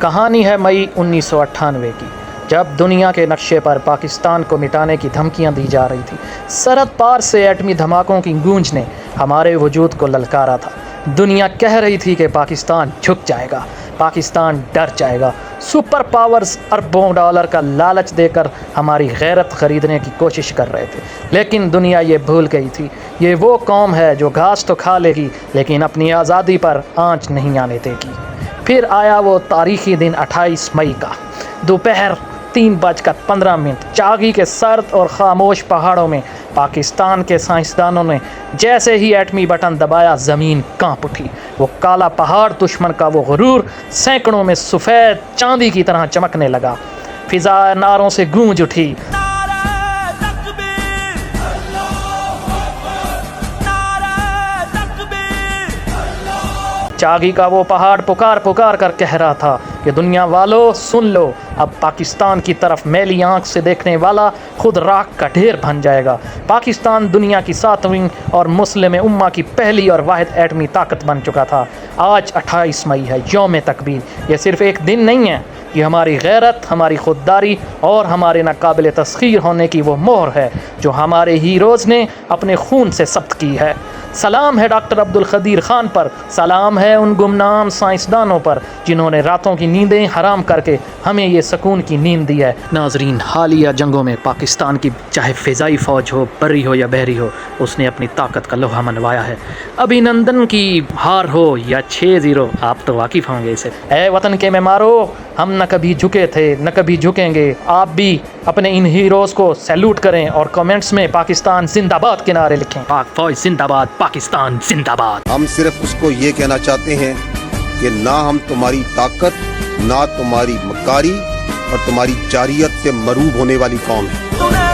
کہانی ہے مئی 1998 کی، جب دنیا کے نقشے پر پاکستان کو مٹانے کی دھمکیاں دی جا رہی تھی۔ سرحد پار سے ایٹمی دھماکوں کی گونج نے ہمارے وجود کو للکارا تھا۔ دنیا کہہ رہی تھی کہ پاکستان جھک جائے گا، پاکستان ڈر جائے گا۔ سپر پاورز اربوں ڈالر کا لالچ دے کر ہماری غیرت خریدنے کی کوشش کر رہے تھے، لیکن دنیا یہ بھول گئی تھی، یہ وہ قوم ہے جو گھاس تو کھا لے گی لیکن اپنی آزادی پر آنچ نہیں آنے دے گی۔ پھر آیا وہ تاریخی دن 28 مئی کا، دوپہر 3:15۔ چاگی کے سرد اور خاموش پہاڑوں میں پاکستان کے سائنسدانوں نے جیسے ہی ایٹمی بٹن دبایا، زمین کانپ اٹھی۔ وہ کالا پہاڑ، دشمن کا وہ غرور، سینکڑوں میں سفید چاندی کی طرح چمکنے لگا۔ فضا نعروں سے گونج اٹھی۔ چاگی کا وہ پہاڑ پکار پکار کر کہہ رہا تھا کہ دنیا والو سن لو، اب پاکستان کی طرف میلی آنکھ سے دیکھنے والا خود راکھ کا ڈھیر بن جائے گا۔ پاکستان دنیا کی 7ویں اور مسلم امہ کی پہلی اور واحد ایٹمی طاقت بن چکا تھا۔ آج 28 مئی ہے، یوم تکبیر۔ یہ صرف ایک دن نہیں ہے، یہ ہماری غیرت، ہماری خودداری اور ہمارے ناقابل تسخیر ہونے کی وہ مہر ہے جو ہمارے ہیروز نے اپنے خون سے ثبت کی ہے۔ سلام ہے ڈاکٹر عبدالقدیر خان پر، سلام ہے ان گمنام سائنسدانوں پر جنہوں نے راتوں کی نیندیں حرام کر کے ہمیں یہ سکون کی نیند دی ہے۔ ناظرین، حالیہ جنگوں میں پاکستان کی چاہے فضائی فوج ہو، بری ہو یا بحری ہو، اس نے اپنی طاقت کا لوہا منوایا ہے۔ ابھینندن کی ہار ہو یا 6-0، آپ تو واقف ہوں گے اسے۔ اے وطن کے معمارو، ہم نہ کبھی جھکے تھے نہ کبھی جھکیں گے۔ آپ بھی اپنے ان ہیروز کو سیلوٹ کریں اور کمنٹس میں پاکستان زندہ باد کے نعرے لکھیں۔ پاک فوج زندہ باد، پاکستان زندہ باد۔ ہم صرف اس کو یہ کہنا چاہتے ہیں کہ نہ ہم تمہاری طاقت، نہ تمہاری مکاری اور تمہاری جارحیت سے مروب ہونے والی قوم ہے۔